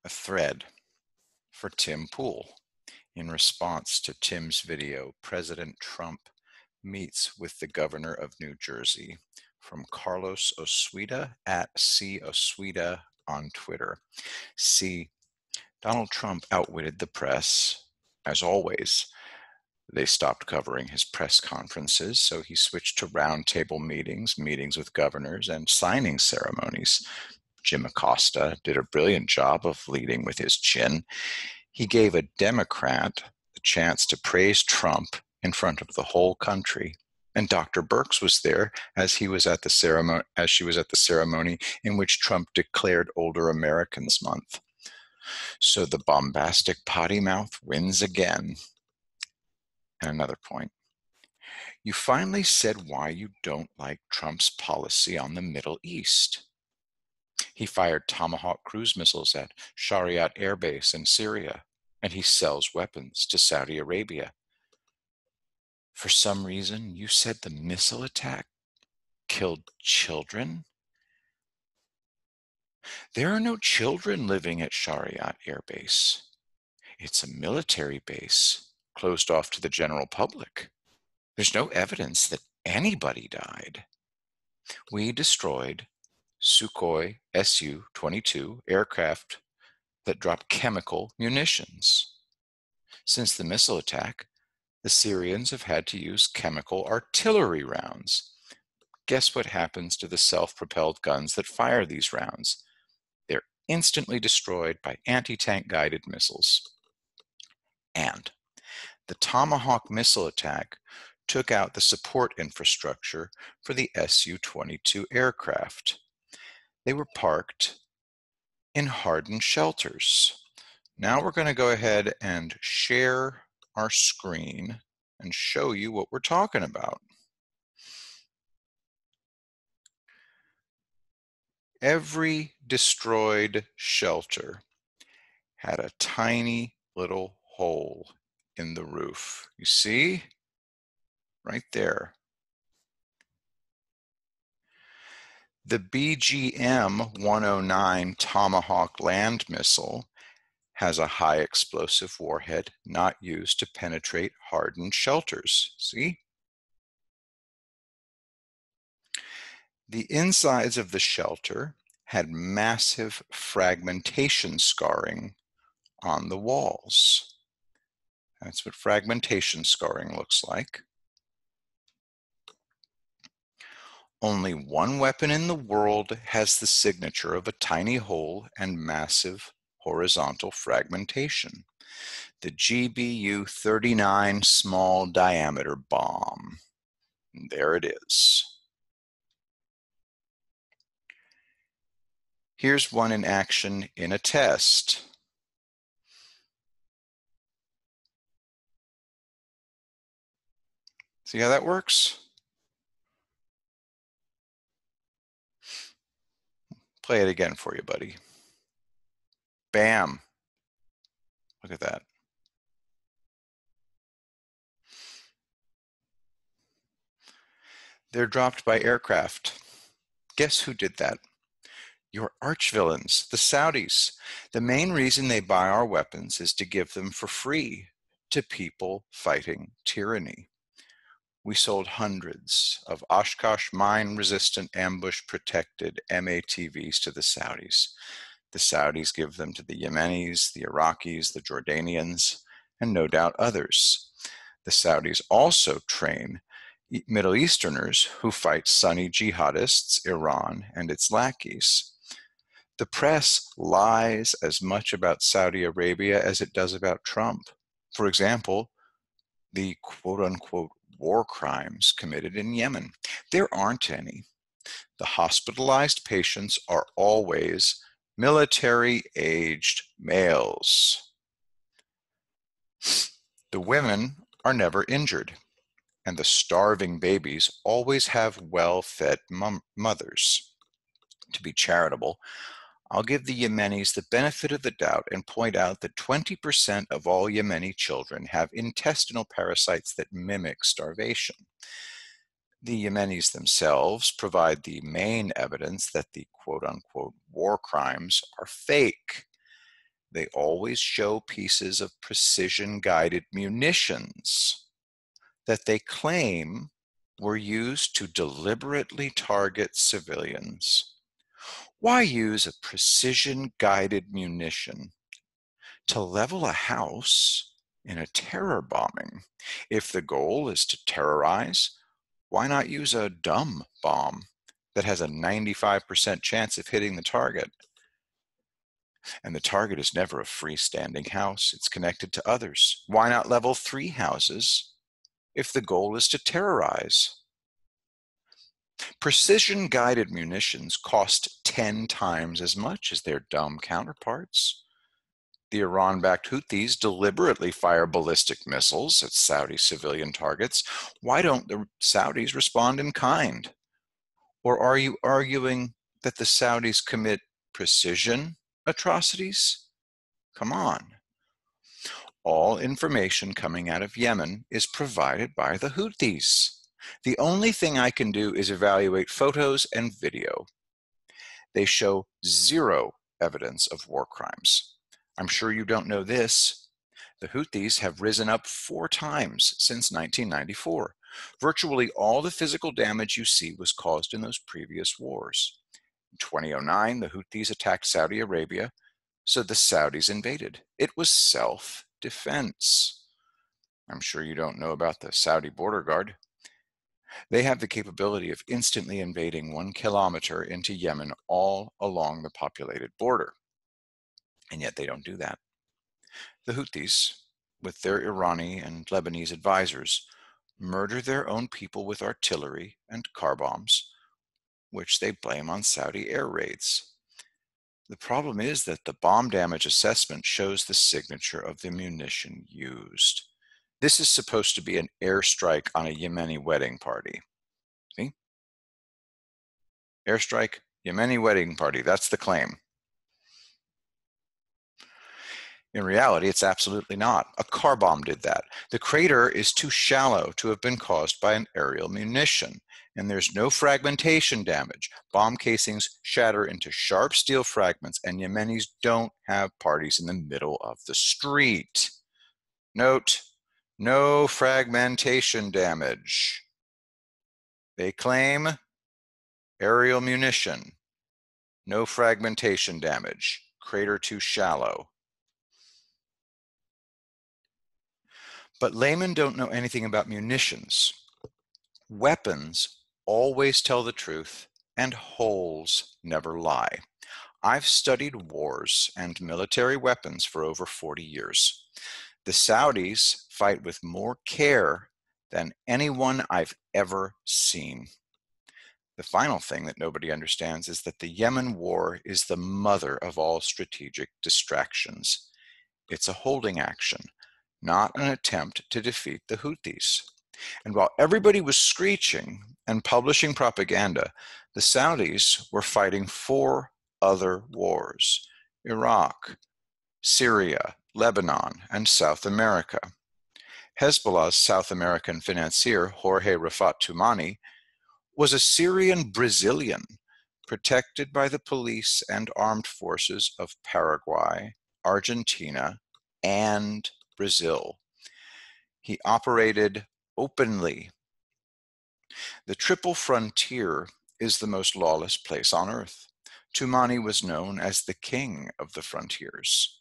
a thread for Tim Pool. In response to Tim's video, President Trump meets with the governor of New Jersey, from Carlos Osuita at @COsuita on Twitter. See, Donald Trump outwitted the press, as always. They stopped covering his press conferences, so he switched to roundtable meetings, meetings with governors, and signing ceremonies. Jim Acosta did a brilliant job of leading with his chin. He gave a Democrat the chance to praise Trump in front of the whole country. And Dr. Birx was there as she was at the ceremony in which Trump declared Older Americans Month. So the bombastic potty mouth wins again. And another point. You finally said why you don't like Trump's policy on the Middle East. He fired Tomahawk cruise missiles at Shayrat Air Base in Syria, and he sells weapons to Saudi Arabia. For some reason, you said the missile attack killed children? There are no children living at Shayrat Air Base. It's a military base, closed off to the general public. There's no evidence that anybody died. We destroyed Sukhoi Su-22 aircraft that drop chemical munitions. Since the missile attack, the Syrians have had to use chemical artillery rounds. Guess what happens to the self-propelled guns that fire these rounds? They're instantly destroyed by anti-tank guided missiles. And the Tomahawk missile attack took out the support infrastructure for the Su-22 aircraft. They were parked in hardened shelters. Now we're going to go ahead and share our screen and show you what we're talking about. Every destroyed shelter had a tiny little hole in the roof. You see? Right there. The BGM-109 Tomahawk land missile has a high explosive warhead not used to penetrate hardened shelters. See? The insides of the shelter had massive fragmentation scarring on the walls. That's what fragmentation scarring looks like. Only one weapon in the world has the signature of a tiny hole and massive horizontal fragmentation: the GBU-39 small diameter bomb. And there it is. Here's one in action in a test. See how that works? Play it again for you, buddy. Bam. Look at that. They're dropped by aircraft. Guess who did that? Your archvillains, the Saudis. The main reason they buy our weapons is to give them for free to people fighting tyranny. We sold hundreds of Oshkosh mine-resistant, ambush-protected M-ATVs to the Saudis. The Saudis give them to the Yemenis, the Iraqis, the Jordanians, and no doubt others. The Saudis also train Middle Easterners who fight Sunni jihadists, Iran, and its lackeys. The press lies as much about Saudi Arabia as it does about Trump. For example, the quote-unquote war crimes committed in Yemen. There aren't any. The hospitalized patients are always military-aged males. The women are never injured, and the starving babies always have well-fed mothers. To be charitable, I'll give the Yemenis the benefit of the doubt and point out that 20% of all Yemeni children have intestinal parasites that mimic starvation. The Yemenis themselves provide the main evidence that the quote-unquote war crimes are fake. they always show pieces of precision-guided munitions that they claim were used to deliberately target civilians. Why use a precision-guided munition to level a house in a terror bombing? If the goal is to terrorize, why not use a dumb bomb that has a 95% chance of hitting the target? And the target is never a freestanding house. It's connected to others. Why not level 3 houses if the goal is to terrorize? Precision-guided munitions cost 10 times as much as their dumb counterparts. The Iran-backed Houthis deliberately fire ballistic missiles at Saudi civilian targets. Why don't the Saudis respond in kind? Or are you arguing that the Saudis commit precision atrocities? Come on. All information coming out of Yemen is provided by the Houthis. The only thing I can do is evaluate photos and video. They show zero evidence of war crimes. I'm sure you don't know this. The Houthis have risen up 4 times since 1994. Virtually all the physical damage you see was caused in those previous wars. In 2009, the Houthis attacked Saudi Arabia, so the Saudis invaded. It was self-defense. I'm sure you don't know about the Saudi border guard. They have the capability of instantly invading 1 kilometer into Yemen all along the populated border. And yet they don't do that. The Houthis, with their Irani and Lebanese advisors, murder their own people with artillery and car bombs, which they blame on Saudi air raids. The problem is that the bomb damage assessment shows the signature of the munition used. This is supposed to be an airstrike on a Yemeni wedding party. See? Airstrike, Yemeni wedding party, that's the claim. In reality, it's absolutely not. A car bomb did that. The crater is too shallow to have been caused by an aerial munition, and there's no fragmentation damage. Bomb casings shatter into sharp steel fragments, and Yemenis don't have parties in the middle of the street. Note, no fragmentation damage. They claim aerial munition, no fragmentation damage, crater too shallow. But laymen don't know anything about munitions. Weapons always tell the truth, and holes never lie. I've studied wars and military weapons for over 40 years. The Saudis fight with more care than anyone I've ever seen. The final thing that nobody understands is that the Yemen war is the mother of all strategic distractions. It's a holding action, not an attempt to defeat the Houthis. And while everybody was screeching and publishing propaganda, the Saudis were fighting 4 other wars: Iraq, Syria, Lebanon, and South America. Hezbollah's South American financier, Jorge Rafat Toumani, was a Syrian Brazilian protected by the police and armed forces of Paraguay, Argentina, and Brazil. He operated openly. The Triple Frontier is the most lawless place on earth. Toumani was known as the king of the frontiers.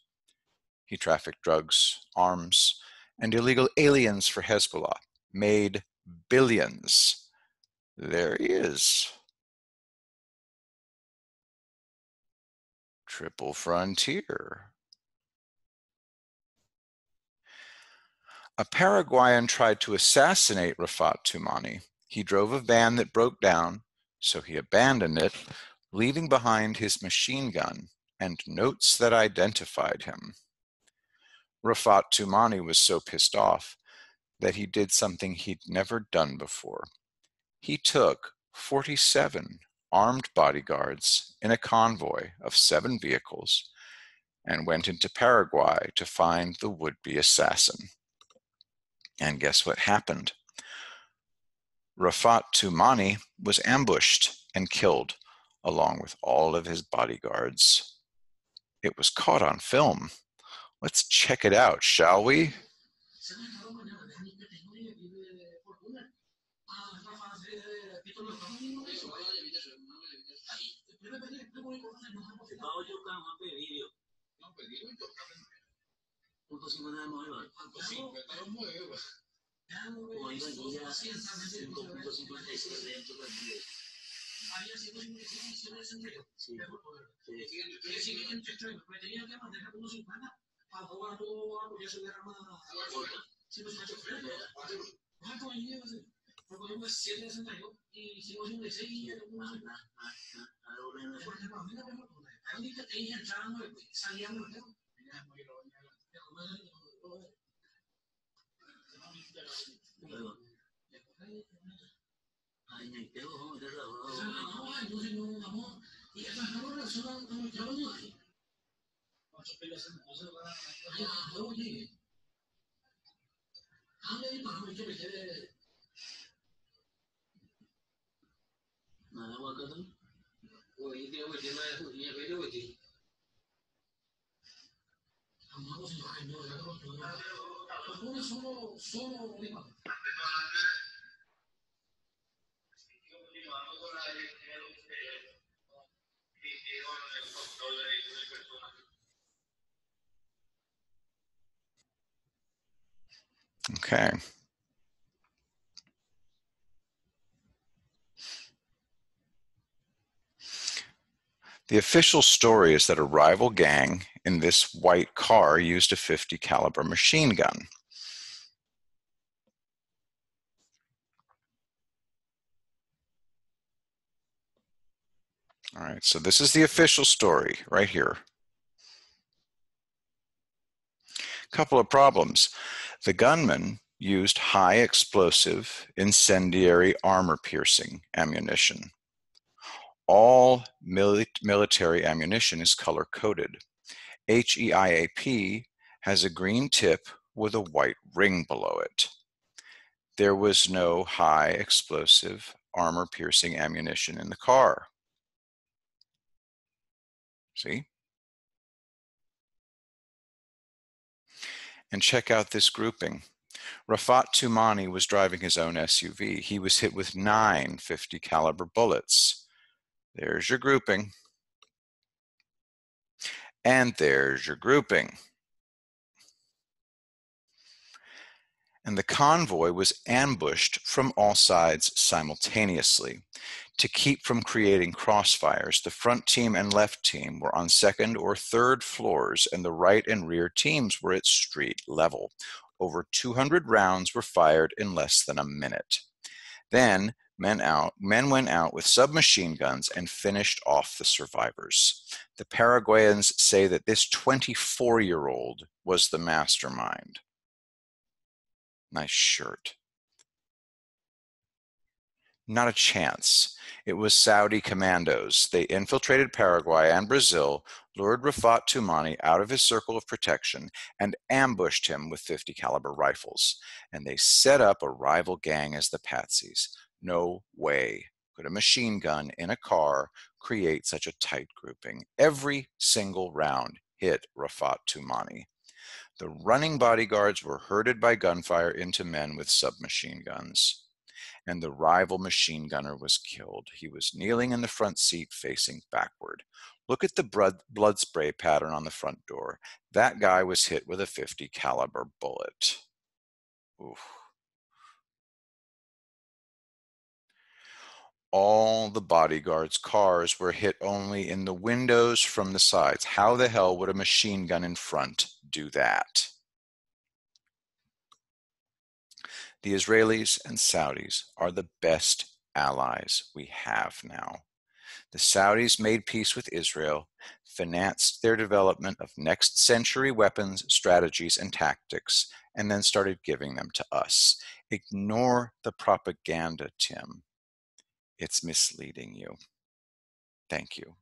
He trafficked drugs, arms, and illegal aliens for Hezbollah, made billions. There he is. Triple Frontier. A Paraguayan tried to assassinate Rafat Toumani. He drove a van that broke down, so he abandoned it, leaving behind his machine gun and notes that identified him. Rafat Toumani was so pissed off that he did something he'd never done before. He took 47 armed bodyguards in a convoy of 7 vehicles and went into Paraguay to find the would-be assassin. And guess what happened? Rafat Toumani was ambushed and killed along with all of his bodyguards. It was caught on film. Let's check it out, shall we? Okay. The official story is that a rival gang in this white car used a .50 caliber machine gun. All right, so this is the official story right here. Couple of problems. The gunman used high explosive, incendiary, armor-piercing ammunition. All military ammunition is color-coded. HEIAP has a green tip with a white ring below it. There was no high explosive, armor-piercing ammunition in the car. See? And check out this grouping. Rafat Toumani was driving his own SUV. He was hit with 9 .50 caliber bullets. There's your grouping. And there's your grouping. And the convoy was ambushed from all sides simultaneously. To keep from creating crossfires, the front team and left team were on second or third floors, and the right and rear teams were at street level. Over 200 rounds were fired in less than a minute. Then men went out with submachine guns and finished off the survivors. The Paraguayans say that this 24-year-old was the mastermind. Nice shirt. Not a chance. It was Saudi commandos. They infiltrated Paraguay and Brazil, lured Rafat Toumani out of his circle of protection, and ambushed him with .50 caliber rifles. And they set up a rival gang as the patsies. No way could a machine gun in a car create such a tight grouping. Every single round hit Rafat Toumani. The running bodyguards were herded by gunfire into men with submachine guns. And the rival machine gunner was killed. He was kneeling in the front seat facing backward. Look at the blood spray pattern on the front door. That guy was hit with a .50 caliber bullet. Oof. All the bodyguards' cars were hit only in the windows from the sides. How the hell would a machine gun in front do that? The Israelis and Saudis are the best allies we have now. The Saudis made peace with Israel, financed their development of next century weapons, strategies, and tactics, and then started giving them to us. Ignore the propaganda, Tim. It's misleading you. Thank you.